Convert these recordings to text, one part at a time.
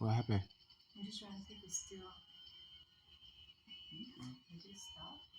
What happened? I'm just trying to see if it's still. It just stopped.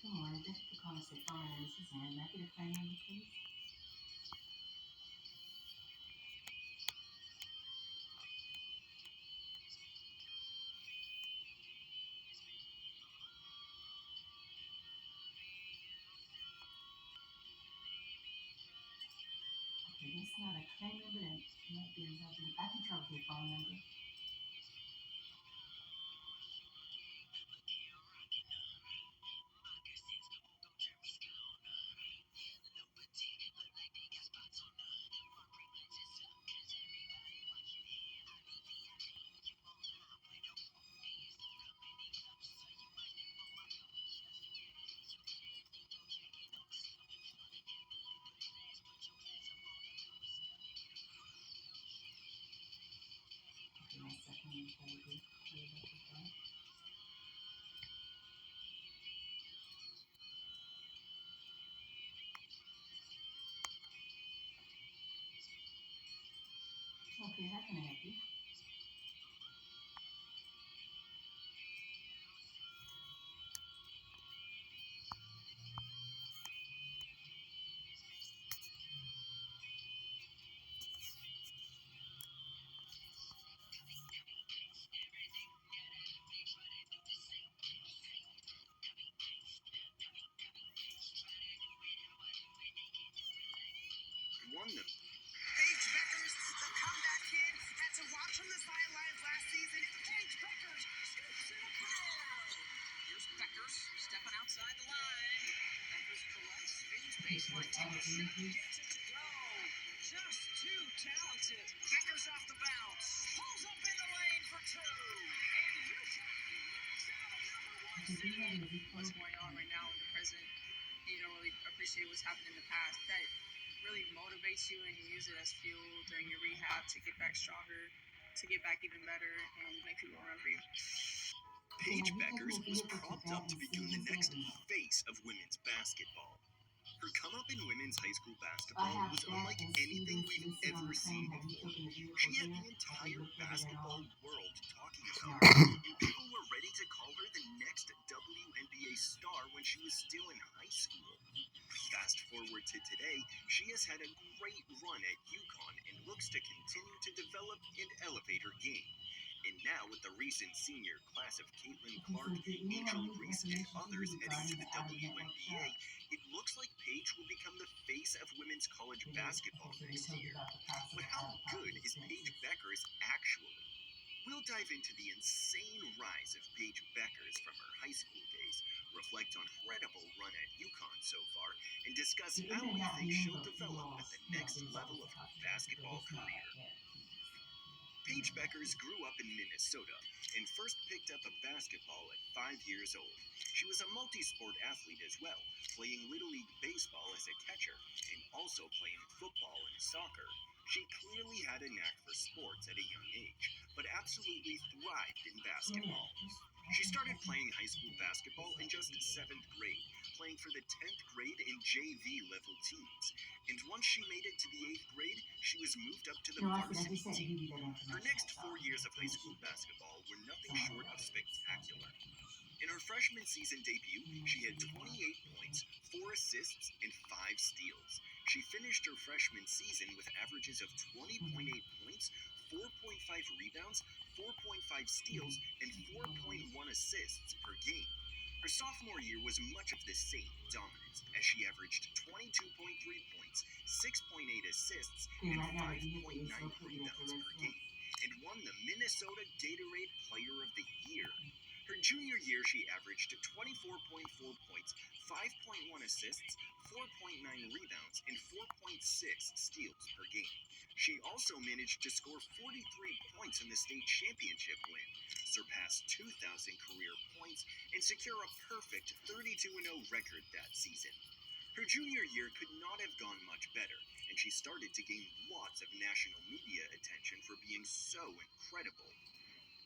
Good morning. Thank you for calling State Farm. My name is Suzanne. May I get a claim number, please? Okay, that's not a claim number. That might be another. I can try with your phone number. Okay, one second. Let me try to get cleared up with that. Okay, how can I help you? Won them. Paige Beckers, the comeback kid, had to watch from the sidelines last season. Paige Beckers scoops it up for her. Here's Beckers stepping outside the line. Beckers collects, spins baseline, takes a shot, gets it to go. Just too talented. Beckers off the bounce, pulls up in the lane for two. And Utah knocks out a number 1 seed. What's going on right now in the present, you don't really appreciate what's happened in the past. That really motivates you and you use it as fuel during your rehab to get back stronger, to get back even better, and make people remember you. Paige Beckers was propped up to become the next face of women's basketball. Her come-up in women's high school basketball was unlike anything we've ever seen before. She had the entire basketball world talking about her, and people were ready to call her the next WNBA star when she was still in high school. Fast forward to today, she has had a great run at UConn and looks to continue to develop and elevate her game. And now, with the recent senior class of Caitlin Clark, Angel Reese, and others heading to the WNBA, it looks like Paige will become the face of women's college basketball next year. But how good is Paige Beckers actually? We'll dive into the insane rise of Paige Beckers from her high school days, reflect on her incredible run at UConn so far, and discuss how we think she'll develop at the next level of her basketball career. Paige Beckers grew up in Minnesota and first picked up a basketball at 5 years old. She was a multi-sport athlete as well, playing Little League baseball as a catcher and also playing football and soccer. She clearly had a knack for sports at a young age, but absolutely thrived in basketball. She started playing high school basketball in just 7th grade, playing for the 10th grade and JV level teams. And once she made it to the 8th grade, she was moved up to the varsity team. Her next 4 years of high school basketball were nothing short of spectacular. In her freshman season debut, she had 28 points, 4 assists, assists, and 5 steals. She finished her freshman season with averages of 20.8 points, 4.5 rebounds, 4.5 steals, and 4.1 assists per game. Her sophomore year was much of the same dominance, as she averaged 22.3 points, 6.8 assists, and 5.9 rebounds per game, and won the Minnesota Gatorade Player of the Year. Her junior year, she averaged 24.4 points, 5.1 assists, 4.9 rebounds, and 4.6 steals per game. She also managed to score 43 points in the state championship win, surpass 2,000 career points, and secure a perfect 32-0 record that season. Her junior year could not have gone much better, and she started to gain lots of national media attention for being so incredible.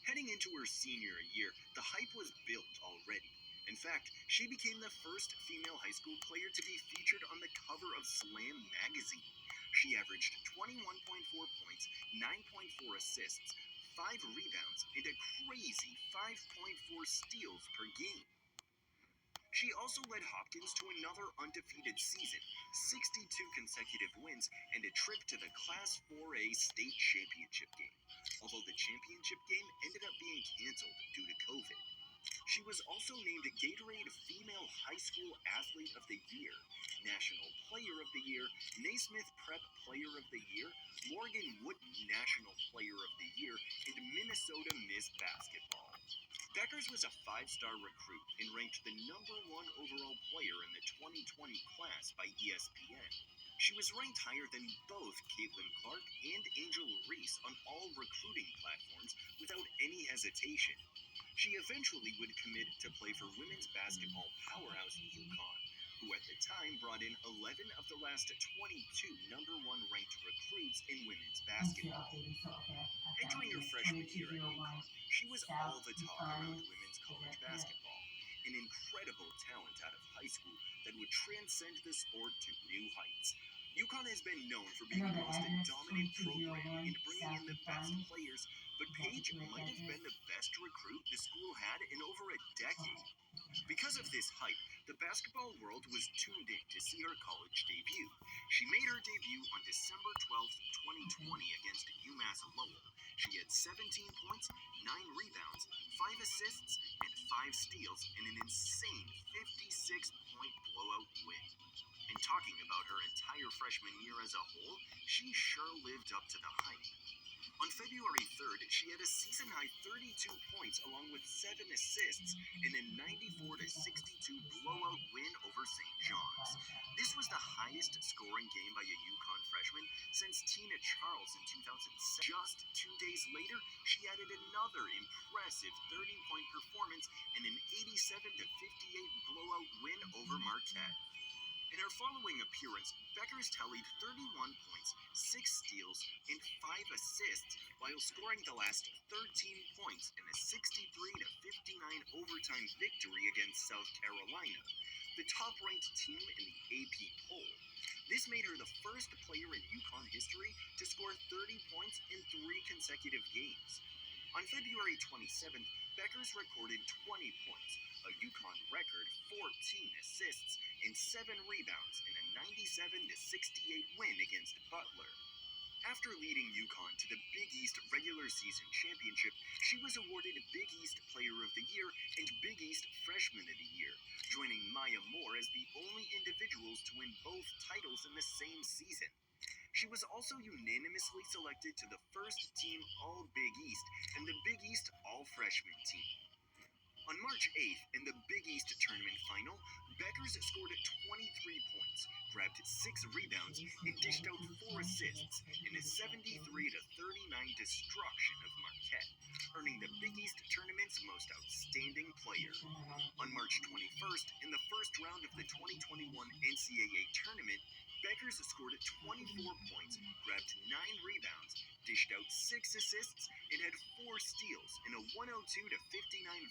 Heading into her senior year, the hype was built already. In fact, she became the first female high school player to be featured on the cover of Slam magazine. She averaged 21.4 points, 9.4 assists, 5 rebounds, and a crazy 5.4 steals per game. She also led Hopkins to another undefeated season, 62 consecutive wins, and a trip to the Class 4A state championship game, although the championship game ended up being canceled due to COVID. She was also named Gatorade Female High School Athlete of the Year, National Player of the Year, Naismith Prep Player of the Year, Morgan Wooden National Player of the Year, and Minnesota Miss Basketball. Beckers was a 5-star recruit and ranked the #1 overall player in the 2020 class by ESPN. She was ranked higher than both Caitlin Clark and Angel Reese on all recruiting platforms without any hesitation. She eventually would commit to play for women's basketball powerhouse UConn, who at the time brought in 11 of the last 22 #1 ranked recruits in women's basketball. Entering her freshman year at UConn, she was all the talk around women's college basketball, an incredible talent out of high school that would transcend the sport to new heights. UConn has been known for being the most dominant program and bringing in the best players, but Paige might have been the best recruit the school had in over a decade. Because of this hype, the basketball world was tuned in to see her college debut. She made her debut on December 12, 2020 against UMass Lowell. She had 17 points, 9 rebounds, 5 assists, and 5 steals in an insane 56-point blowout win. And talking about her entire freshman year as a whole, she sure lived up to the hype. On February 3rd, she had a season-high 32 points along with 7 assists in a 94-62 blowout win over St. John's. This was the highest scoring game by a UConn freshman since Tina Charles in 2007. Just 2 days later, she added another impressive 30-point performance in an 87-58 blowout win over Marquette. In her following appearance, Beckers tallied 31 points, 6 steals, and 5 assists, while scoring the last 13 points in a 63-59 overtime victory against South Carolina, the top-ranked team in the AP poll. This made her the first player in UConn history to score 30 points in 3 consecutive games. On February 27th, Beckers recorded 20 points, a UConn record 14 assists, and 7 rebounds in a 97-68 win against Butler. After leading UConn to the Big East regular season championship, she was awarded Big East Player of the Year and Big East Freshman of the Year, joining Maya Moore as the only individuals to win both titles in the same season. She was also unanimously selected to the first team All-Big East and the Big East All-Freshman team. On March 8th, in the Big East Tournament Final, Beckers scored 23 points, grabbed 6 rebounds, and dished out 4 assists in a 73-39 destruction of Marquette, earning the Big East Tournament's most outstanding player. On March 21st, in the first round of the 2021 NCAA Tournament, Beckers scored 24 points, grabbed 9 rebounds, dished out 6 assists, and had 4 steals in a 102-59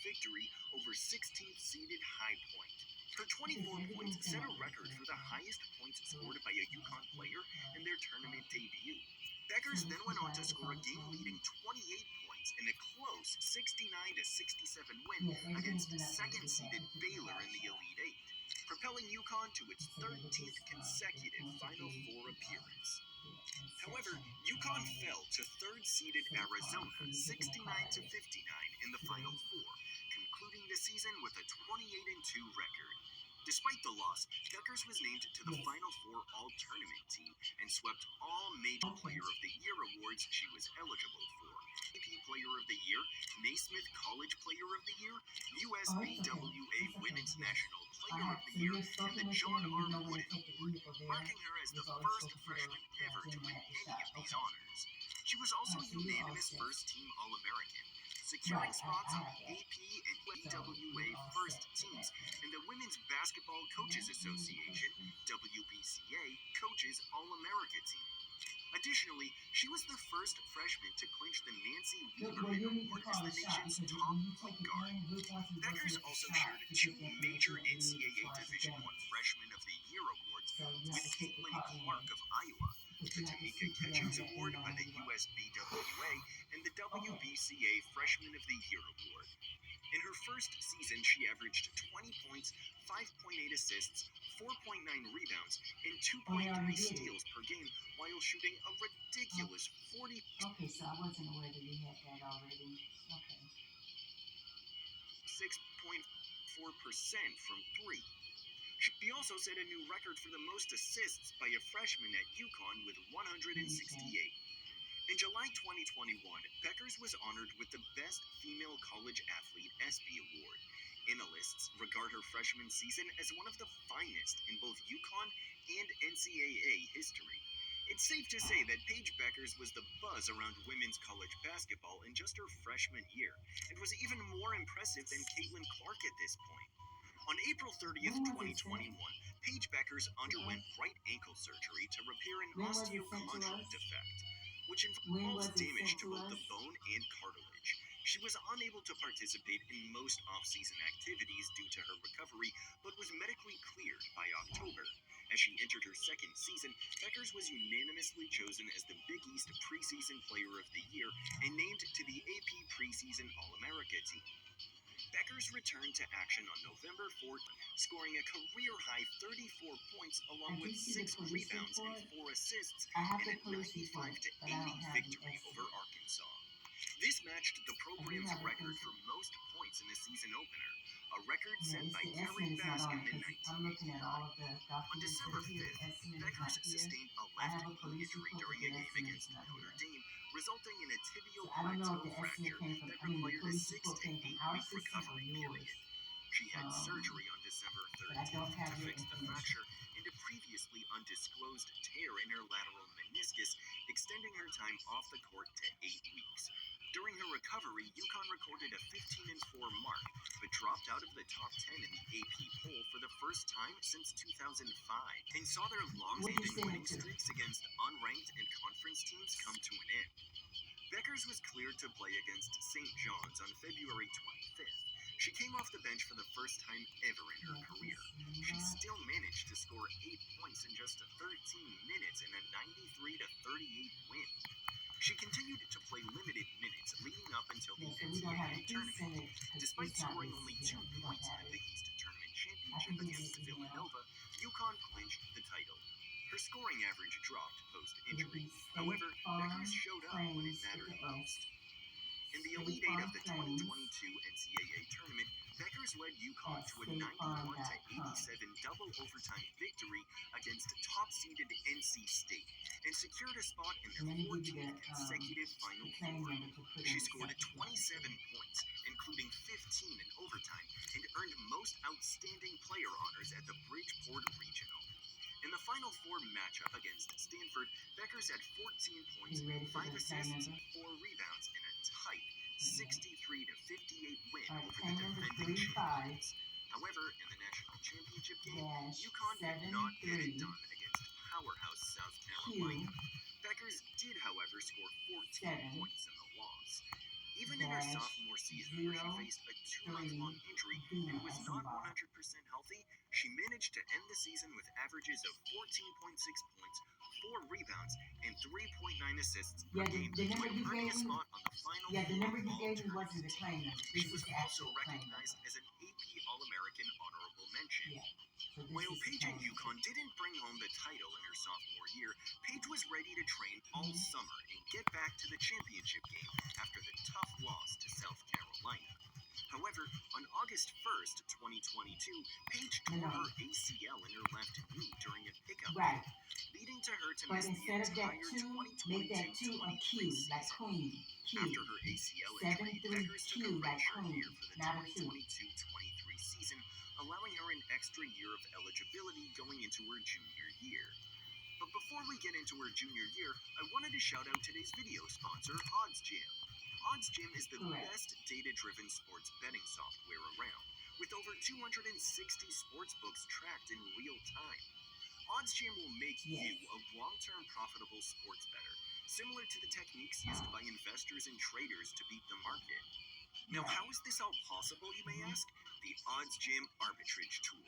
victory over 16th-seeded High Point. Her 24 points set a record for the highest points scored by a UConn player in their tournament debut. Beckers then went on to score a game-leading 28 points in a close 69-67 win against second-seeded Baylor in the Elite Eight, propelling UConn to its 13th consecutive Final Four appearance. However, UConn fell to third-seeded Arizona 69-59 in the Final Four, concluding the season with a 28-2 record. Despite the loss, Beckers was named to the Final Four All-Tournament team and swept all major Player of the Year awards she was eligible for. AP Player of the Year, Naismith College Player of the Year, USBWA Women's National Player of the Year, and the John R. Wooden Award, marking her as the first freshman ever to win any of these honors. She was also unanimous first-team All-American, securing spots on the AP and USBWA first teams and the Women's Basketball Coaches Association, WBCA, Coaches All-America team. Additionally, she was the first freshman to clinch the Nancy Weaver Award as the nation's top point guard. Beckers also shared two major NCAA Division I Freshman of the Year awards with Caitlin Clark of Iowa, the Tamika Catchings Award by the USBWA, and the WBCA Freshman of the Year award. In her first season, she averaged 20 points, 5.8 assists, 4.9 rebounds, and 2.3 steals per game while shooting a ridiculous 40. Okay, so I wasn't aware that we had that already. Okay. 6.4% from three. She also set a new record for the most assists by a freshman at UConn with 168. In July 2021, Beckers was honored with the Best Female College Athlete ESPY Award. Analysts regard her freshman season as one of the finest in both UConn and NCAA history. It's safe to say that Paige Beckers was the buzz around women's college basketball in just her freshman year, and was even more impressive than Caitlin Clark at this point. On April 30th, 2021, Paige Beckers underwent right ankle surgery to repair an osteochondral defect, which involves damage to both the bone and cartilage. She was unable to participate in most off-season activities due to her recovery, but was medically cleared by October. As she entered her second season, Beckers was unanimously chosen as the Big East Preseason Player of the Year and named to the AP Preseason All-America team. Beckers returned to action on November 4th, scoring a career-high 34 points along with 6 rebounds and 4 assists in a 95-80 victory over Arkansas. This matched the program's record for most points in a season opener, a record set by Gary Baskin in 1989. On December 5th, Beckers sustained a left knee injury during a game against Notre Dame, resulting in a tibial plateau fracture that required a 6 to 8 week recovery period. She had surgery on December 13th to fix the fracture and a previously undisclosed tear in her lateral meniscus, extending her time off the court to 8 weeks. During her recovery, UConn recorded a 15-4 mark, but dropped out of the top 10 in the AP poll for the first time since 2005, and saw their long-standing winning streaks against unranked and conference teams come to an end. Beckers was cleared to play against St. John's on February 25th. She came off the bench for the first time ever in her career. She still managed to score 8 points in just 13 minutes in a 93-38 win. She continued to play limited minutes leading up until the NCAA tournament. Despite scoring only 2 points in the East Tournament Championship against Villanova, UConn clinched the title. Her scoring average dropped post-injury. However, Beckers showed up when it mattered most. In the Elite Eight of the 2022 NCAA tournament, Beckers led UConn to a 91-87 double overtime victory against top-seeded NC State and secured a spot in their 14th consecutive Final Four. She scored 27 points, including 15 in overtime, and earned most outstanding player honors at the Bridgeport Regional. In the Final Four matchup against Stanford, Beckers had 14 points, 5 assists, 4 rebounds, and a tight 63-58 win over the defending champions. However, in the national championship game, UConn did not get it done against powerhouse South Carolina. Beckers did, however, score 14 points in the loss. Even in her dash sophomore season, where she 0 faced a 2-month-long 3 injury B, and was as in not Bob. 100% healthy, she managed to end the season with averages of 14.6 points, 4 rebounds, and 3.9 assists per Yeah, game, the number while you earning gave a me. spot on the final Yeah, the four number you gave me wasn't all-tournament the team. claim number. She This was is the also actual claim number. recognized as an AP All-American honorable mention. Yeah. So this While is the Paige claim at number. UConn didn't bring home the title in her sophomore year, Paige was ready to train all summer and get back to the championship game after the tough loss to South Carolina. However, on August 1st, 2022, Paige tore her ACL in her left knee during a pickup Right. game, leading to her to But miss the instead of that entire 2, make that 2 a 2022-23 Q, like season. queen. Q. After her ACL injury, 7-3 Beckers took a Q, like redshirt queen. year for the Not a 2. 2022-23 season, allowing her an extra year of eligibility going into her junior year. But before we get into her junior year, I wanted to shout out today's video sponsor, OddsJam. OddsJam is the best data-driven sports betting software around, with over 260 sports books tracked in real time. OddsJam will make you a long-term profitable sports bettor, similar to the techniques used by investors and traders to beat the market. Now, how is this all possible, you may ask? The OddsJam arbitrage tool.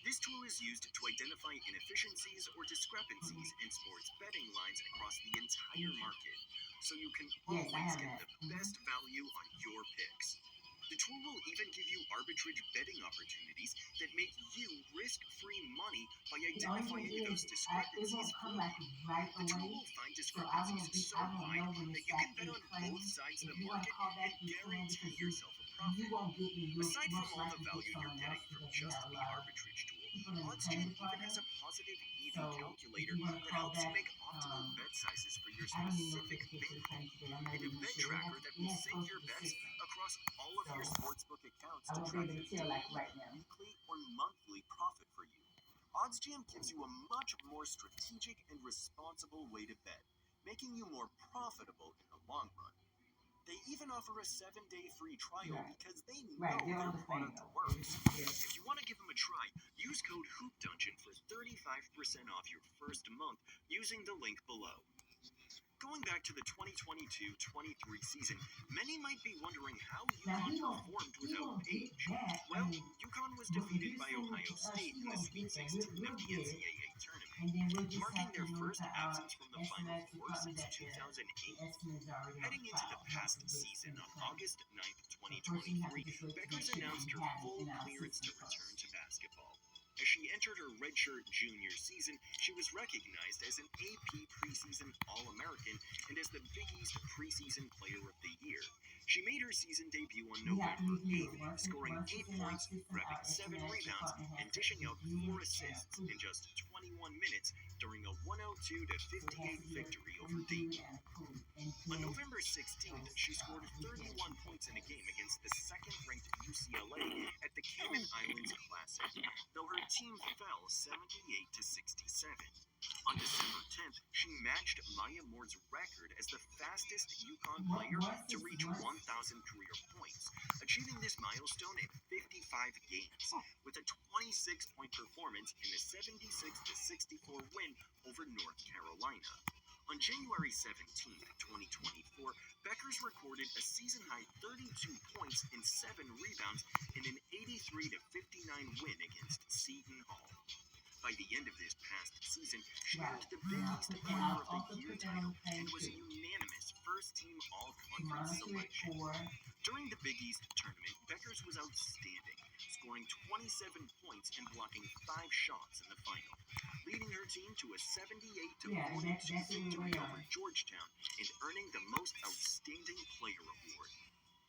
This tool is used to identify inefficiencies or discrepancies in sports betting lines across the entire market, so you can always get the best value on your picks. The tool will even give you arbitrage betting opportunities that make you risk-free money by identifying those discrepancies for you. The tool will find discrepancies so wide that you can bet on both sides of the market and guarantee yourself a profit. Aside from all the value you're getting from just the arbitrage tool, OddsJam even has a positive EV calculator that helps you make optimal bet sizes for your specific bankroll, and a bet tracker that will sync your bets across all of your sportsbook accounts to track your daily, weekly, or monthly profit for you. OddsJam gives you a much more strategic and responsible way to bet, making you more profitable in the long run. They even offer a 7-day free trial because they know their product works. If you want to give them a try, use code HoopDungeon for 35% off your first month using the link below. Going back to the 2022-23 season, many might be wondering how UConn performed without Paige. Well, UConn was defeated by Ohio State in the Sweet 16 of the NCAA tournament, marking their first absence from the Final Four since 2008. Heading into the past season on August 9th, 2023, Beckers announced her full clearance to return to basketball. As she entered her redshirt junior season, she was recognized as an AP preseason All-American and as the Big East Preseason Player of the Year. She made her season debut on November 8th, scoring 8 points, grabbing 7 rebounds, and dishing out 4 assists in just 21 minutes during a 102-58 victory over Dayton. On November 16th, she scored 31 points in a game against the second-ranked UCLA at the Cayman Islands Classic, though her team fell 78-67. On December 10th, she matched Maya Moore's record as the fastest UConn player to reach 1,000 career points, achieving this milestone in 55 games, with a 26-point performance in the 76-64 win over North Carolina. On January 17th, 2024, Beckers recorded a season-high 32 points and 7 rebounds in an 83-59 win against Seton Hall. By the end of this past season, she earned the Big East Player of the Year title and was a unanimous first-team All-Conference selection. During the Big East tournament, Beckers was outstanding, scoring 27 points and blocking 5 shots in the final, leading her team to a 78-42 victory over Georgetown and earning the Most Outstanding Player award.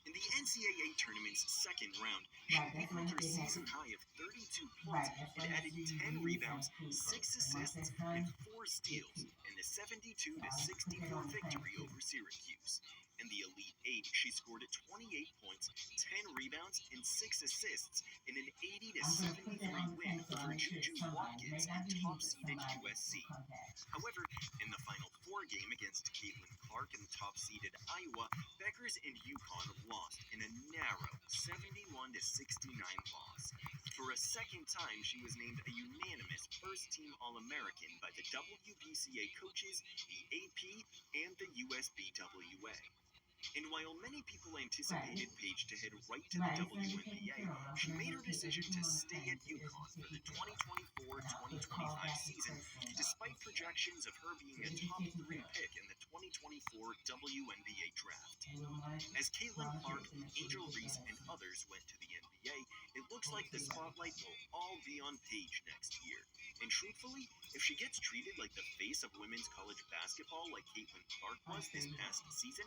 In the NCAA tournament's second round, she equaled her season high of 32 points and added 10 rebounds, 6 assists, and 4 steals in the 72-64 victory over Syracuse. In the Elite Eight, she scored 28 points, 10 rebounds, and 6 assists in an 80-73 win over Juju Watkins and top-seeded USC. However, in the Final Four game against Caitlin Clark and top-seeded Iowa, Beckers and UConn lost in a narrow 71-69 loss. For a second time, she was named a unanimous first-team All-American by the WBCA coaches, the AP, and the USBWA. And while many people anticipated Paige to head right to the WNBA, she made her decision to stay at UConn for the 2024-2025 season, despite projections of her being a top 3 pick in the 2024 WNBA draft. As Caitlin Clark, Angel Reese, and others went to the NBA, it looks like the spotlight will all be on Paige next year. And truthfully, if she gets treated like the face of women's college basketball like Caitlin Clark was this past season,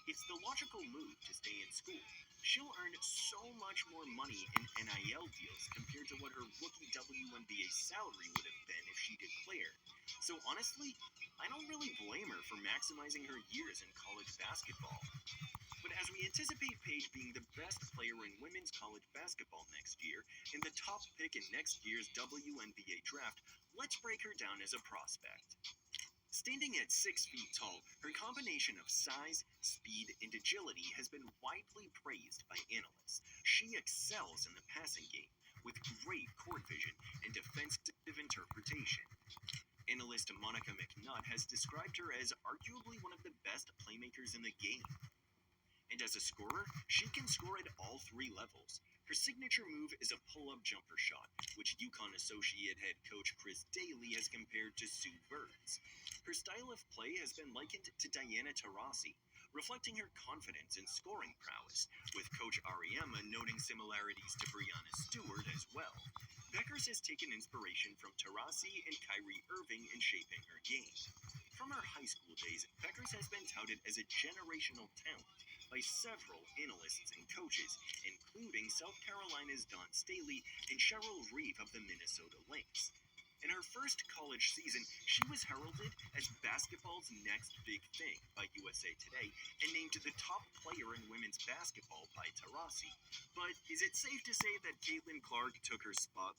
it's the logical move to stay in school. She'll earn so much more money in NIL deals compared to what her rookie WNBA salary would have been if she declared. So honestly, I don't really blame her for maximizing her years in college basketball. But as we anticipate Paige being the best player in women's college basketball next year and the top pick in next year's WNBA draft, let's break her down as a prospect. Standing at 6 feet tall, her combination of size, speed, and agility has been widely praised by analysts. She excels in the passing game, with great court vision and defensive interpretation. Analyst Monica McNutt has described her as arguably one of the best playmakers in the game. And as a scorer, she can score at all 3 levels. Her signature move is a pull-up jumper shot, which UConn associate head coach Chris Daly has compared to Sue Bird's. Her style of play has been likened to Diana Taurasi, reflecting her confidence and scoring prowess, with Coach Ariema noting similarities to Breanna Stewart as well. Beckers has taken inspiration from Taurasi and Kyrie Irving in shaping her game. From her high school days, Beckers has been touted as a generational talent by several analysts and coaches, including South Carolina's Dawn Staley and Cheryl Reeve of the Minnesota Lynx. In her first college season, she was heralded as basketball's next big thing by USA Today and named the top player in women's basketball by Taurasi. But is it safe to say that Caitlin Clark took her spot